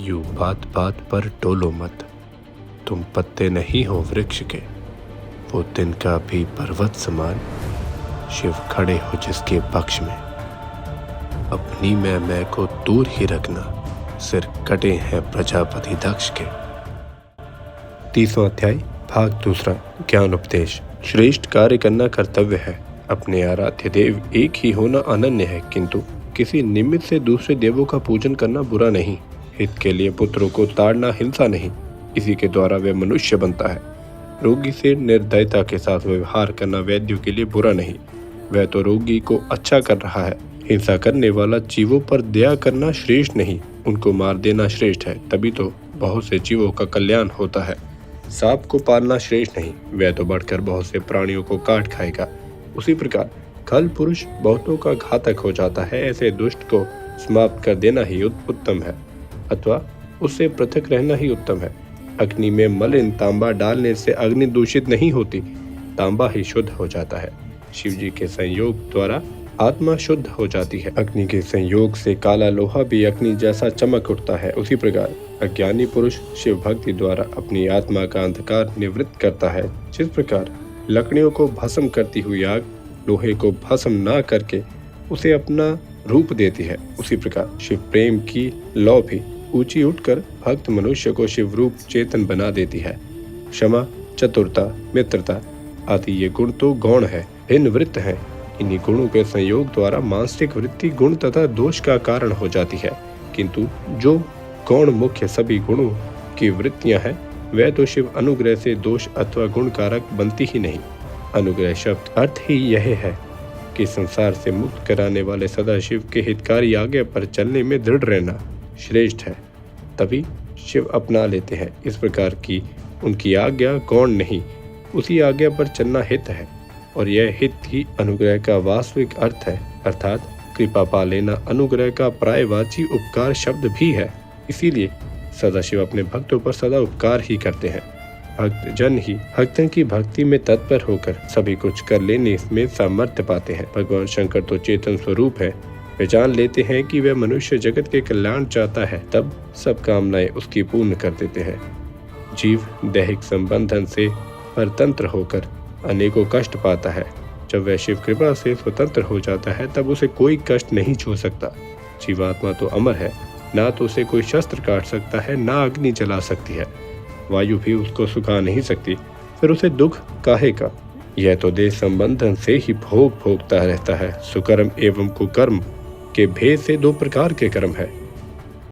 यूं बात बात पर टोलो मत, तुम पत्ते नहीं हो वृक्ष के। वो तिनका भी पर्वत समान, शिव खड़े हो जिसके पक्ष में। अपनी मैं को दूर ही रखना, सिर कटे हैं प्रजापति दक्ष के। 30वां अध्याय भाग दूसरा। ज्ञान उपदेश। श्रेष्ठ कार्य करना कर्तव्य है। अपने आराध्य देव एक ही होना अनन्य है, किंतु किसी निमित्त से दूसरे देवों का पूजन करना बुरा नहीं। हित के लिए पुत्रों को ताड़ना हिंसा नहीं, इसी के द्वारा वे मनुष्य बनता है। रोगी से निर्दयता के साथ व्यवहार करना वैद्यों के लिए बुरा नहीं, वह तो रोगी को अच्छा कर रहा है। हिंसा करने वाला जीवों पर दया करना श्रेष्ठ नहीं, उनको मार देना श्रेष्ठ है, तभी तो बहुत से जीवों का कल्याण होता है। सांप को पालना श्रेष्ठ नहीं, वह तो बढ़कर बहुत से प्राणियों को काट खाएगा। उसी प्रकार खल पुरुष बहुतों का घातक हो जाता है, ऐसे दुष्ट को समाप्त कर देना ही उत्तम है, अथवा उससे पृथक रहना ही उत्तम है। अग्नि में मलिन तांबा डालने से अग्नि दूषित नहीं होती, तांबा ही शुद्ध हो जाता है। शिव जी के संयोग द्वारा आत्मा शुद्ध हो जाती है। अग्नि के संयोग से काला लोहा भी अग्नि जैसा चमक उठता है। उसी प्रकार अज्ञानी पुरुष शिव भक्ति द्वारा अपनी आत्मा का अंधकार निवृत्त करता है। जिस प्रकार लकड़ियों को भस्म करती हुई आग लोहे को भस्म ना करके उसे अपना रूप देती है, उसी प्रकार शिव प्रेम की लौ भी ऊंची उठकर भक्त मनुष्य को शिव रूप चेतन बना देती है। क्षमा, चतुरता, मित्रता आदि ये गुण तो गौण है, भिन्न वृत्त है। इन्हीं गुणों के संयोग द्वारा मानसिक वृत्ति गुण तथा दोष का कारण हो जाती है, किंतु जो गौण मुख्य सभी गुणों की वृत्तियां हैं, वह तो शिव अनुग्रह से दोष अथवा गुण कारक बनती ही नहीं। अनुग्रह शब्द अर्थ ही यह है कि संसार से मुक्त कराने वाले सदाशिव के हितकारी आज्ञा पर चलने में दृढ़ रहना श्रेष्ठ है, तभी शिव अपना लेते हैं। इस प्रकार की उनकी आज्ञा गौण नहीं, उसी आज्ञा पर चलना हित है, और यह हित ही अनुग्रह का वास्तविक अर्थ है, अर्थात कृपा पा लेना अनुग्रह का प्रायवाची उपकार शब्द भी है। इसीलिए सदाशिव अपने भक्तों पर सदा उपकार ही करते हैं। भक्त जन ही भक्तों की भक्ति में तत्पर होकर सभी कुछ कर लेने में सामर्थ्य पाते हैं। भगवान शंकर तो चेतन स्वरूप है, वे जान लेते हैं कि वह मनुष्य जगत के कल्याण चाहता है, तब सब कामनाएं उसकी पूर्ण कर देते हैं। जीव दैहिक संबंधन से परतंत्र होकर अनेकों कष्ट पाता है। जब वह शिव कृपा से स्वतंत्र हो जाता है, तब उसे कोई कष्ट नहीं छू सकता। जीवात्मा तो अमर है, ना तो उसे कोई शस्त्र काट सकता है, ना अग्नि जला सकती है, वायु भी उसको सुखा नहीं सकती, फिर उसे दुख काहे का। यह तो देह संबंधन से ही भोगता रहता है। सुकर्म एवं कुकर्म के भेद से दो प्रकार के कर्म है।